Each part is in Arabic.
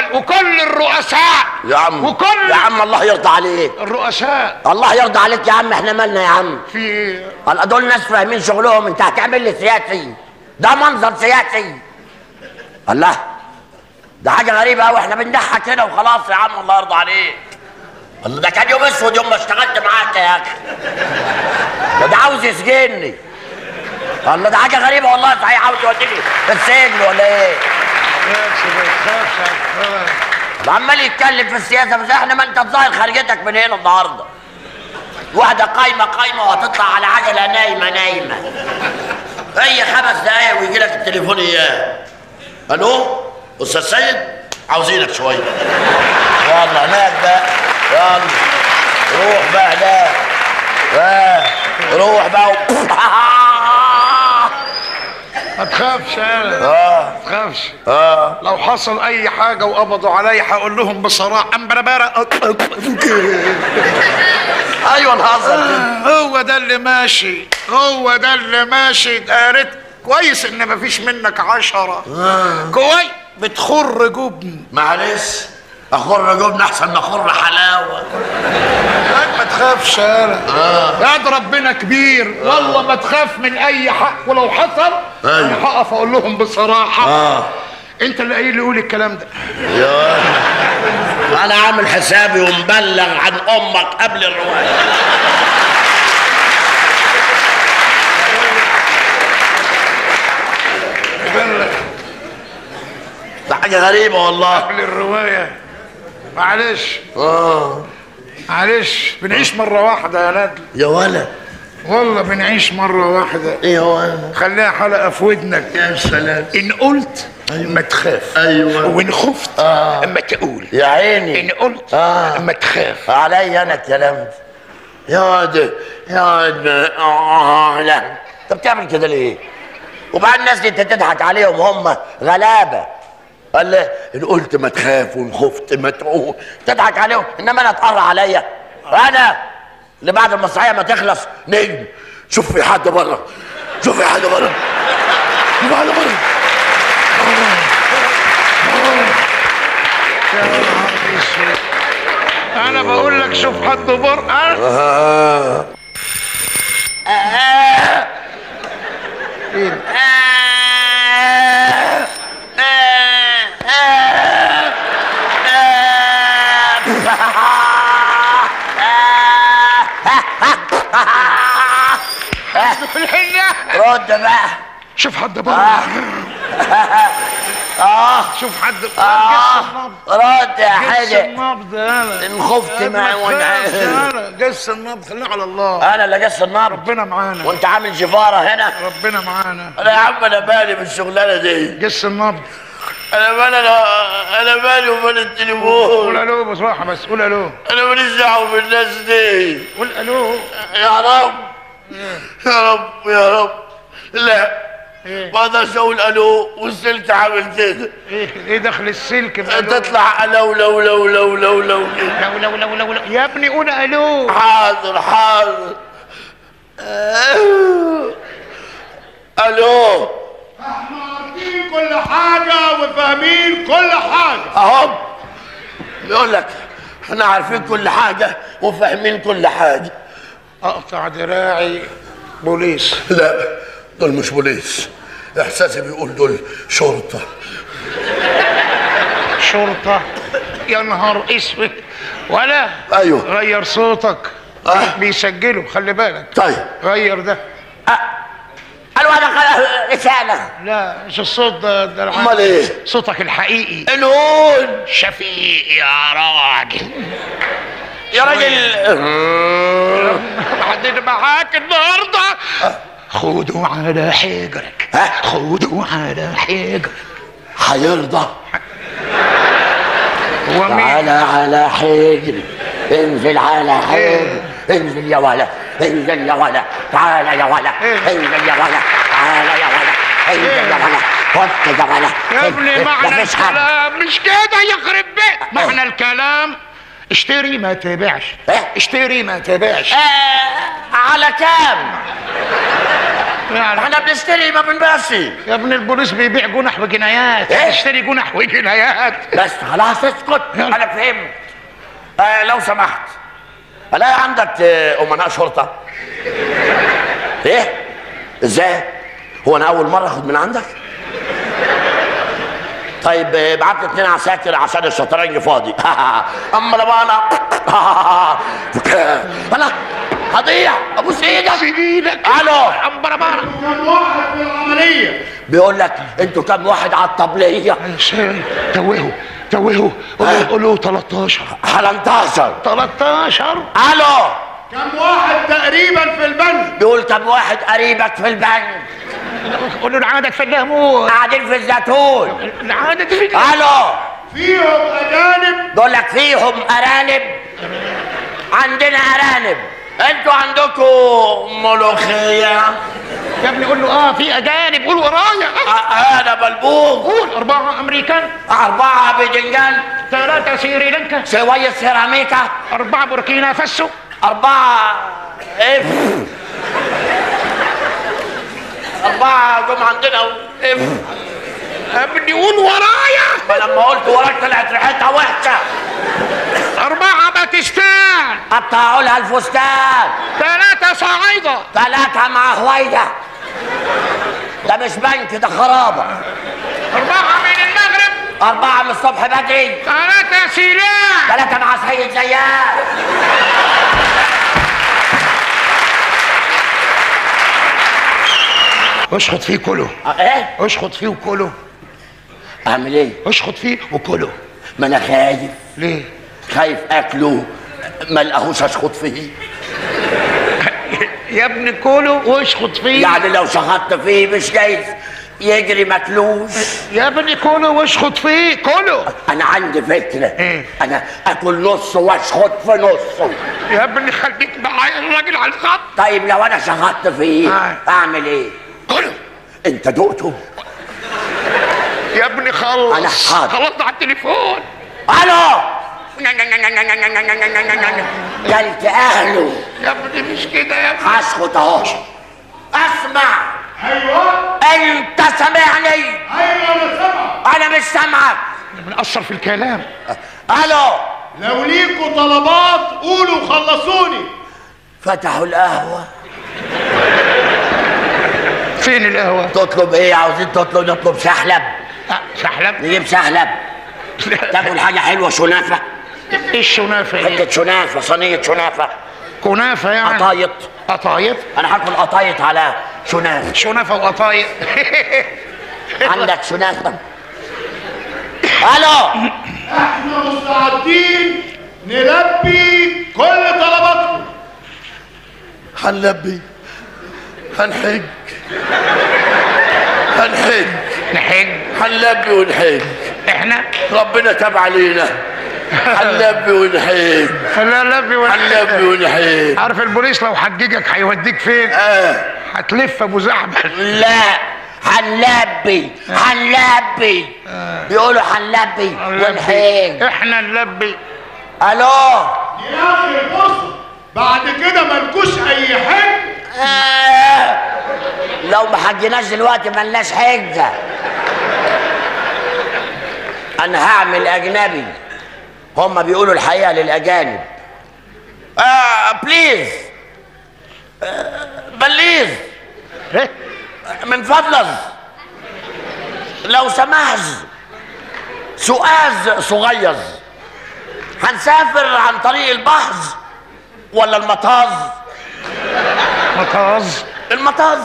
الاول وكل الرؤساء يا عم وكل يا عم الله يرضى عليك. الرؤساء الله يرضى عليك يا عم، احنا مالنا يا عم؟ في ايه؟ دول ناس فاهمين شغلهم، انت هتعمل لي سياسي؟ ده منظر سياسي. الله، ده حاجه غريبه قوي، احنا بنضحك كده وخلاص يا عم الله يرضى عليك. الله، ده كان يوم اسود يوم ما اشتغلت معاك يا اخي. ده عاوز يسجنني. الله، ده حاجه غريبه والله. صحيح عاوز يوديني في السجن ولا ايه؟ عمال يتكلم في السياسه، بس احنا ما انت الظاهر خارجتك من هنا النهارده. واحده قايمه وهتطلع على عجله نايمه. اي 5 دقايق ويجي لك التليفون اياه. الو استاذ سيد، عاوزينك شويه. يلا هناك بقى، يلا روح بقى هناك. روح بقى ما تخافش ما تخافش. لو حصل اي حاجه وقبضوا عليا هقول لهم بصراحه امبربره. ايوه نهزر. هو ده اللي ماشي. قارت كويس ان مفيش منك 10. كويس بتخر جبن. معلش، اخر جبن احسن ما اخر حلاوه. ما تخافش يا ربنا كبير. والله ما تخاف من اي حق، ولو حصل انا هقف اقول لهم بصراحه. انت اللي قايل لي قول الكلام ده. يا انا عامل حسابي ومبلغ عن امك قبل الروايه. ده حاجه غريبه والله. قبل الروايه. معلش بنعيش مرة واحدة يا ندل. يا ولد والله بنعيش مرة واحدة. ايه يا ولد؟ خليها حلقة في ودنك. يا سلام. إن قلت ما تخاف. ايوه. وإن خفت اما تقول. يا عيني. إن قلت ما تخاف. علي أنا الكلام ده. يا واد لا أنت بتعمل كده ليه؟ وبعد الناس دي أنت تضحك عليهم، هم غلابة. قال لي إن قلت ما تخاف وإن خفت ما تقول، تضحك عليهم، إنما أنا اتقر عليا. أنا اللي بعد المسرحية ما تخلص نجم. شوف في حد بره، شوف في حد بره. أنا بقول لك شوف حد بره. رد بقى. شوف حد بره. شوف حد. رد يا حاجة. جس النبض. إن خفت معي جس النبض. خلينا على الله. أنا اللي جس النبض. ربنا معانا. وأنت عامل جفارة هنا. ربنا معانا. أنا يا عم أنا مالي بالشغلانة دي. جس النبض. أنا مالي ومال التليفون. قول ألو بصراحة بس. قول ألو. أنا ماليش دعوة بالناس دي. قول ألو. يا رب يا رب. لا ما اقدرش اقول الو والسلك عامل كده. ايه دخل السلك بألو؟ تطلع لو يا ابني قول الو. حاضر. الو. احنا عارفين كل حاجة وفاهمين كل حاجة. اهو بيقول لك احنا عارفين كل حاجة وفاهمين كل حاجة. اقطع دراعي بوليس. لا دول مش بوليس، احساسي بيقول دول شرطة. شرطة؟ يا نهار اسود. ولا ايوه غير صوتك. بيسجلوا خلي بالك. طيب غير ده. قالوا انا رسالة. لا مش الصوت ده امال ايه؟ صوتك الحقيقي. نقول شفيق يا راجل. يا راجل حدد معاك النهارده. خدوا على حجرك. خدوا على حجرك. هيرضى؟ هو مين؟ تعالى على حجري، انزل على حجري. انزل يا ولا، انزل يا ولا، تعالى يا ولا، انزل يا ولا، تعالى يا ولا، انزل يا ولا، خد يا ولا. يا ابني معنى الكلام مش كده يخرب بيت. معنى الكلام اشتري ما تبيعش. اشتري ما تبيعش. على كام؟ يعني احنا بنشتري ما بنبيعش. يا ابن البوليس بيبيع جنح وجنايات، إيه؟ اشتري جنح وجنايات. بس خلاص اسكت، انا فهمت. لو سمحت، الاقي عندك امناء شرطه؟ ايه؟ ازاي؟ هو انا اول مره اخد من عندك؟ طيب ابعت لي 2 عساكر عشان الشطرنج فاضي. اما انا بقى انا هضيع، ابوس ايدك. الو امبرا بارا. كم واحد في العملية؟ بيقول لك انتوا كام واحد على الطبليه؟ توهوا قولوا 13. 13. الو كم واحد تقريبا في البنك؟ بيقول كم واحد قريبك في البنك؟ قولوا العادة في الليمون، قاعدين في الزيتون. العادة في الو فيهم أجانب؟ بقول لك فيهم ارانب. عندنا ارانب. انتوا عندكم ملوخيه؟ يا ابني قول له في اجانب، قول ورايا. انا بلبوغ. قول 4 امريكان، 4 باذنجان، 3 سريلانكا، شويه سيراميكا، 4 بوركينا فاسو، 4 اف 4 جم عندنا اف. يا ابني قول ورايا. ما لما قلت وراك طلعت ريحتها وحشه. 4 باكستان، قطعوا لها الفستان. 3 صعيدة، 3 مع هويده. ده مش بنك، ده خرابه. 4 من المغرب، 4 من الصبح بدري. 3 سلاح، 3 مع سيد زياد. اشخط فيه كله. ايه؟ اشخط فيه وكله. اعمل ايه؟ اشخط فيه وكله. ما انا خايف. ليه؟ خايف اكله ما لقاهوش اشخط فيه. يا ابني كله واشخط فيه. يعني لو شخطت فيه مش جايز يجري ماكلوش. يا ابني كله واشخط فيه كله. انا عندي فكره. ايه؟ انا اكل نص واشخط في نصه. يا ابني خليك معايا الراجل على الخط. طيب لو انا شخطت فيه اعمل ايه؟ كله. انت دقته؟ يا ابني خلص. انا حاضر. خلصت على التليفون. الو كلت اهله. يا ابني مش كده يا ابني. هسكت اهو. اسمع. أيوه انت سامعني؟ أيوه أنا سامعك. انا مش سامعك. بنقصر في الكلام. الو لو ليكوا طلبات قولوا خلصوني. فتحوا القهوه. فين القهوة؟ تطلب ايه؟ عاوزين نطلب شحلب. شحلب؟ نجيب شحلب. تاكل حاجه حلوه، شنافه. ايه الشنافة دي؟ حته شنافه، صينيه شنافه. كنافة يعني؟ قطايط. قطايط؟ انا هاكل قطايط على شنافه. شنافة وقطايط. عندك شنافه؟ الو احنا مستعدين نلبي كل طلباتكم. هنلبي، هنحج، نحج. هنلبي ونحج. احنا ربنا تاب علينا. هنلبي ونحج. لا لبي هنلبي ونحج. عارف البوليس لو حججك هيوديك فين؟ هتلف ابو زعبل. لا هنلبي. بيقولوا هنلبي ونحج. احنا نلبي. الو دي آخر فرصة، بعد كده ملكوش أي حج. لو ما حجناش دلوقتي ملناش حجه. انا هعمل اجنبي. هما بيقولوا الحقيقه للاجانب. بليز. بليز من فضلك لو سمحت سؤال صغير. هنسافر عن طريق البحر ولا المطاز؟ مطاز. المطاز.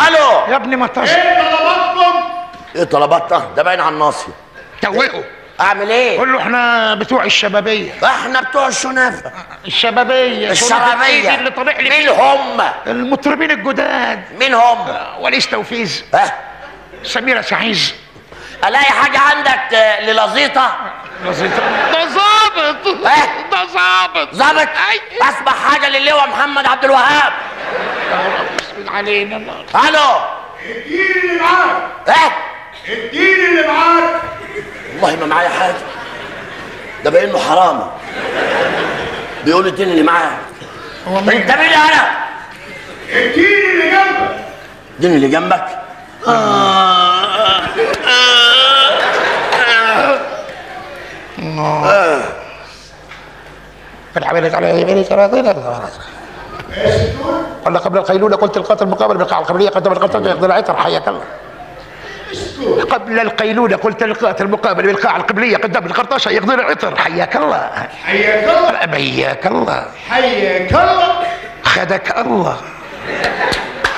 الو يا ابني مطاز. ايه طلباتكم؟ ايه طلباتنا؟ ده باين على الناصيه. توهوا. اعمل ايه؟ قول له احنا بتوع الشبابيه. احنا بتوع الشنافه. الشبابيه اللي طالع لي. مين هم؟ المطربين الجداد. مين هم؟ وليس توفيز. سميرة سعيز. الاقي حاجه عندك للزيطه؟ ده ظابط. ده ظابط. اسمع حاجه للواء محمد عبد الوهاب. بسم علينا الله. الو اديني اللي معاك. اديني اللي معاك. والله ما معايا حاجه. ده باين له حرامي. بيقول اديني اللي معاك. انت مين؟ انا اديني اللي جنبك. الدين اللي جنبك؟ قال قبل القيلولة قلت القاتل مقابل بالقاع القبلية قدم القتل يقضي العطر حياك الله. قبل القيلولة قلت القاتل مقابل بالقاع القبلية قدم القرطاشة يقضي العطر حياك الله. حياك الله. بياك الله. حياك الله. خدك الله.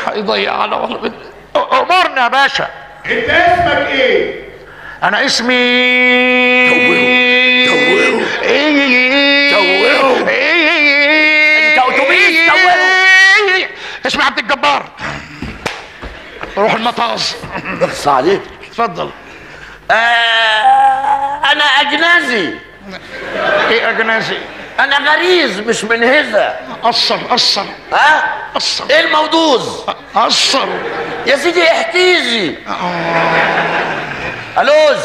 هيضيعنا والله. امرنا يا باشا. انت اسمك ايه؟ انا اسمي توهوا انت اتوبيس. توهوا. اسمي عبد الجبار. روح المطاز. اخص عليك. اتفضل. انا اجنازي. ايه اجنازي؟ انا غريز مش منهزه. قصر. ها؟ قصر. ايه الموضوز؟ قصر يا سيدي احتيزي. الوز.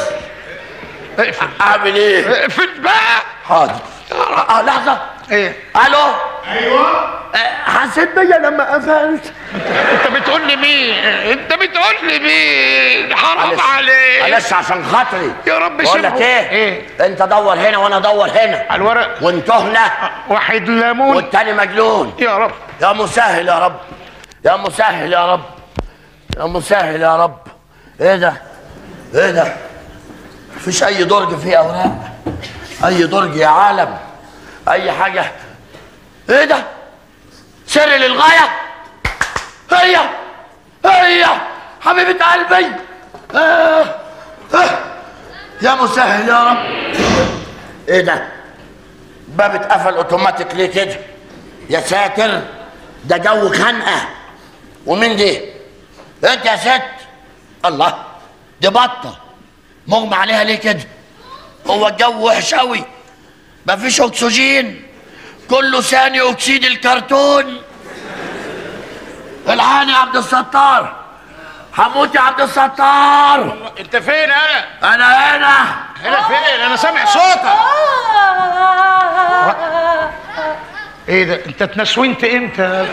اقفل. اعمل ايه؟ اقفل بقى. حاضر. لحظه. ايه؟ الو. ايوه. حسيت بيا لما قفلت. انت بتقول لي مين؟ انت بتقول لي مين؟ حرام عليك. معلش عشان خاطري. يا رب بقول لك سيبهم. ايه؟ انت دور هنا وانا ادور هنا. على الورق. وانت هنا. واحد ليمون والتاني مجنون. يا رب. يا مسهل يا رب. يا مسهل يا رب. يا مسهل يا رب. ايه ده؟ ايه ده؟ مفيش اي درج فيه اوراق. اي درج يا عالم. اي حاجه. ايه ده؟ سر للغايه. هي حبيبه قلبي. يا مسهل يا رب. ايه ده؟ باب اتقفل اوتوماتيك ليه كده؟ يا ساتر، ده جو خنقه. ومين دي؟ انت يا ست. الله، دي بطه مغمى عليها ليه كده؟ هو الجو وحش قوي، مفيش اكسجين، كله ثاني اكسيد الكرتون. الحقني يا عبد الستار، هموت يا عبد الستار. انت فين؟ انا هنا فين؟ انا سامع صوتك. ايه ده؟ انت اتنسوينت امتى؟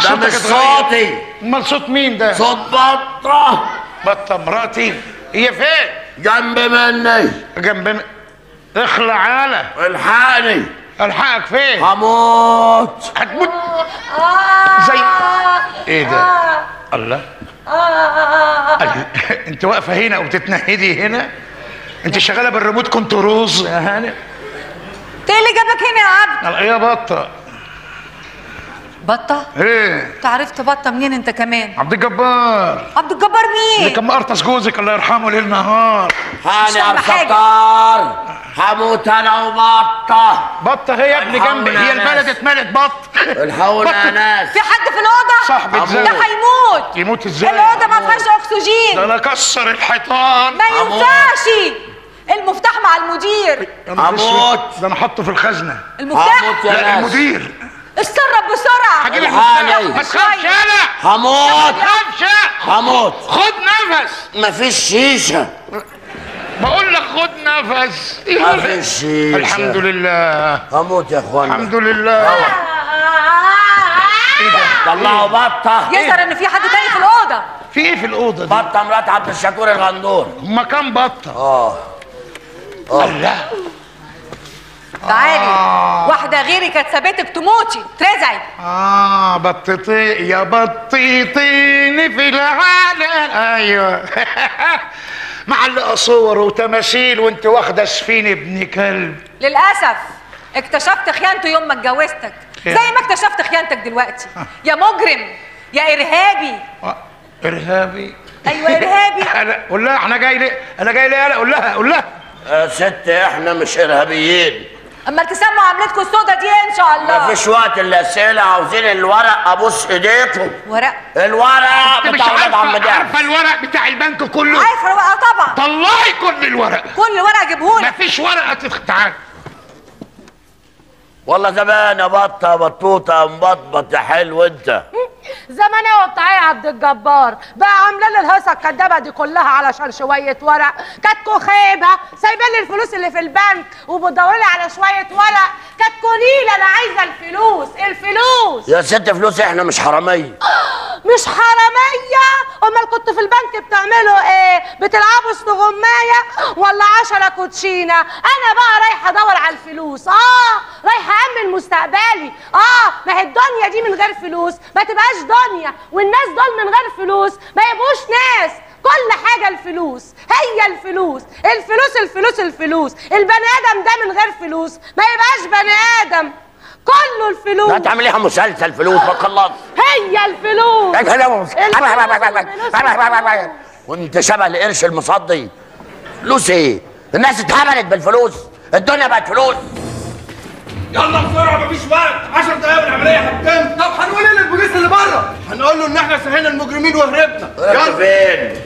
ده مش صوتي. امال صوت مين ده؟ صوت بطه. بطه مراتي. هي فين؟ جنب مني. جنب اخلع عالة. الحقني. الحقك فين؟ هموت. هتموت زي ايه ده؟ الله. انت واقفه هنا وبتتنهدي هنا؟ انت شغاله بالريموت كنترولز يا هاني؟ ايه اللي جابك هنا يا عبد؟ يا بطه. بطه؟ ايه؟ انت عرفت بطه منين انت كمان؟ عبد الجبار. عبد الجبار مين؟ اللي كان مقرطس جوزك الله يرحمه ليل نهار. هاني يا ستار، هموت انا وبطه. بطه هي يا ابني جنبي، هي البلد اتملت بط. الحقونا يا ناس. في حد في الاوضه؟ صاحبة زوج. ده هيموت. يموت ازاي؟ الاوضه ما فيهاش اكسجين. ده انا اكسر الحيطان. ما ينفعش. المفتاح مع المدير. هموت. ده انا حاطه في الخزنه. المفتاح؟ هموت يا لا ناس. المدير. اتصرف بسرعه. هجيب الحقني. المفتاح. ما تخافش يالا. هموت. ما تخافش. هموت. خد نفس. مفيش شيشه. بقول لك خد نفس. مفيش شيشه. الحمد لله. هموت يا اخوانا. الحمد لله. ايه ده؟ طلعوا بطه. يظهر ان في حد تاني في الاوضه. في ايه في الاوضه دي؟ بطه مرات عبد الشكور الغندور. هما كام بطه؟ الله. تعالي. واحده غيري كانت سابتك تموتي ترزعي. بطتي يا بطيتيني في العالم. ايوه. معلقه صور وتماثيل وانت واخده سفينه ابن كلب. للاسف اكتشفت خيانته يوم ما اتجوزتك، زي ما اكتشفت خيانتك دلوقتي. يا مجرم يا ارهابي. ارهابي؟ ايوه ارهابي. قول لها احنا جاي ليه؟ انا جاي ليه؟ قول لها يا ست احنا مش ارهابيين. اما تسموا عملتكم السودا دي ان شاء الله. مفيش وقت للاسئله، عاوزين الورق ابوس ايديكم. ورق؟ الورق مش بتاع ولاد عم دعم. عارفه الورق بتاع البنك كله؟ عارفه الورق طبعا. طلعي كل الورق. كل ورقه اجيبهولك. مفيش ورقه تعال. والله زمان يا بطه بطوطه مبطبط يا حلو انت. زمان يا بتاع يا عبد الجبار بقى عامله لي الهيصه الكدابه دي كلها علشان شويه ورق. كانت خيبه سايبه لي الفلوس اللي في البنك وبتدوري لي على شويه ورق. ما تكوني لي، انا عايزه الفلوس الفلوس. يا ست فلوس، احنا مش حراميه. مش حراميه؟ امال كنتوا في البنك بتعملوا ايه؟ بتلعبوا استغمايه ولا 10 كوتشينه؟ انا بقى رايحه ادور على الفلوس. رايحه امن مستقبلي. ما هي الدنيا دي من غير فلوس ما تبقاش دنيا، والناس دول من غير فلوس ما يبقوش ناس. كل حاجة الفلوس، هي الفلوس الفلوس الفلوس الفلوس. البني آدم ده من غير فلوس ما يبقاش بني آدم، كله الفلوس. لا تعمليها مسلسل فلوس ما خلص. هي الفلوس. وانت شبه القرش المصدي. فلوس ايه؟ الناس اتهبلت بالفلوس، الدنيا بقت فلوس. يلا بسرعه مفيش وقت، 10 دقايق والعمليه هتتم. طب هنقول ايه للبوليس اللي بره؟ هنقول له ان احنا سهينا المجرمين وهربنا. يلا فين؟